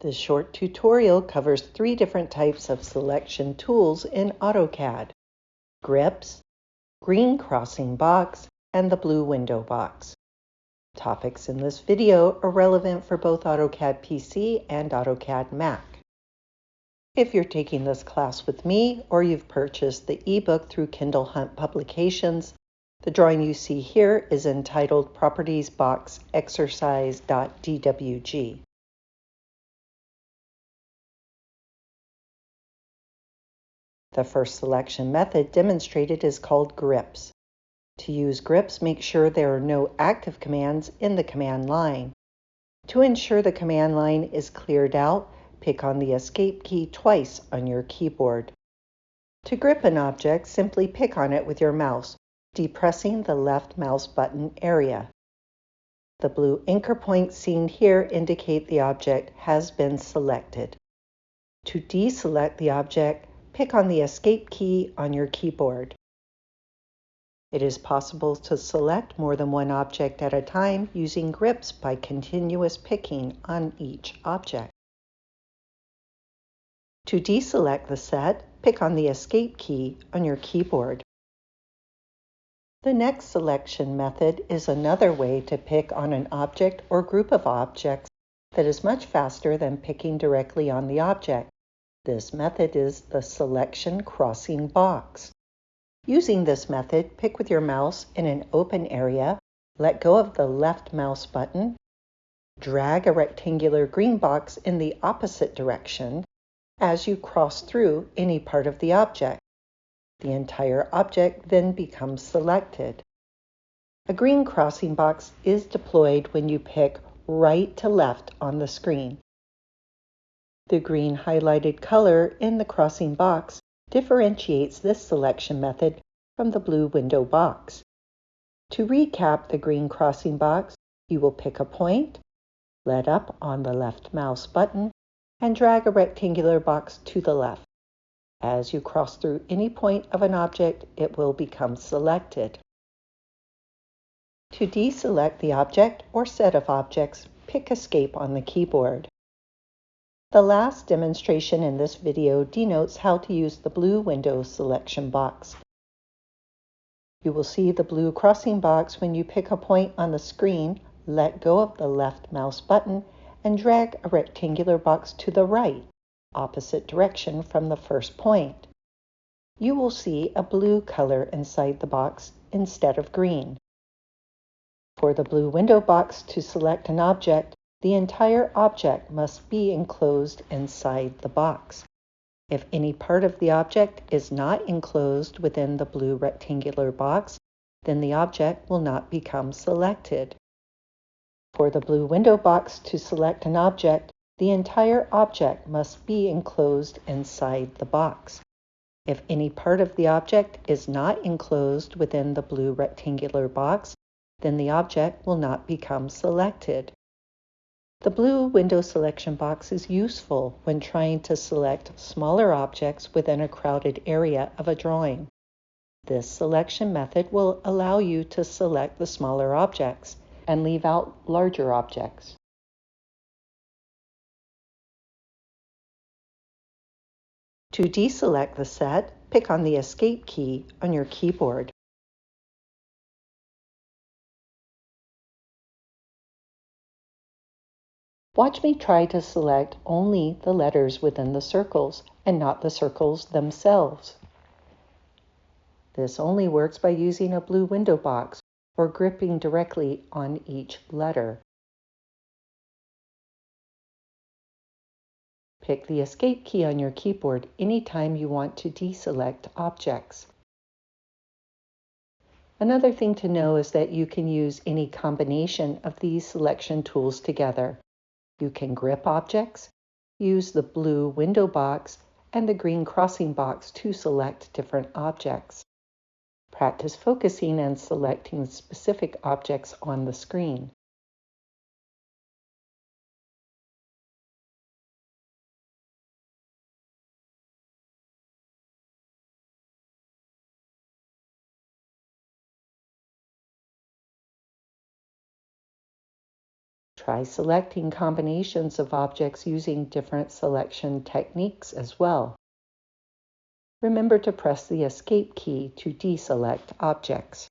This short tutorial covers 3 different types of selection tools in AutoCAD: grips, green crossing box, and the blue window box. Topics in this video are relevant for both AutoCAD PC and AutoCAD Mac. If you're taking this class with me or you've purchased the ebook through Kindle Hunt Publications, the drawing you see here is entitled Properties Box Exercise.dwg. The first selection method demonstrated is called grips. To use grips, make sure there are no active commands in the command line. To ensure the command line is cleared out, pick on the Escape key twice on your keyboard. To grip an object, simply pick on it with your mouse, depressing the left mouse button area. The blue anchor points seen here indicate the object has been selected. To deselect the object, pick on the Escape key on your keyboard. It is possible to select more than one object at a time using grips by continuous picking on each object. To deselect the set, pick on the Escape key on your keyboard. The next selection method is another way to pick on an object or group of objects that is much faster than picking directly on the object. This method is the selection crossing box. Using this method, pick with your mouse in an open area, let go of the left mouse button, drag a rectangular green box in the opposite direction as you cross through any part of the object. The entire object then becomes selected. A green crossing box is deployed when you pick right to left on the screen. The green highlighted color in the crossing box differentiates this selection method from the blue window box. To recap the green crossing box, you will pick a point, let up on the left mouse button, and drag a rectangular box to the left. As you cross through any point of an object, it will become selected. To deselect the object or set of objects, pick Escape on the keyboard. The last demonstration in this video denotes how to use the blue window selection box. You will see the blue crossing box when you pick a point on the screen, let go of the left mouse button, and drag a rectangular box to the right, opposite direction from the first point. You will see a blue color inside the box instead of green. For the blue window box to select an object, the entire object must be enclosed inside the box. If any part of the object is not enclosed within the blue rectangular box, then the object will not become selected. For the blue window box to select an object, the entire object must be enclosed inside the box. If any part of the object is not enclosed within the blue rectangular box, then the object will not become selected. The blue window selection box is useful when trying to select smaller objects within a crowded area of a drawing. This selection method will allow you to select the smaller objects and leave out larger objects. To deselect the set, pick on the Escape key on your keyboard. Watch me try to select only the letters within the circles and not the circles themselves. This only works by using a blue window box or gripping directly on each letter. Pick the Escape key on your keyboard anytime you want to deselect objects. Another thing to know is that you can use any combination of these selection tools together. You can grip objects, use the blue window box and the green crossing box to select different objects. Practice focusing and selecting specific objects on the screen. Try selecting combinations of objects using different selection techniques as well. Remember to press the Escape key to deselect objects.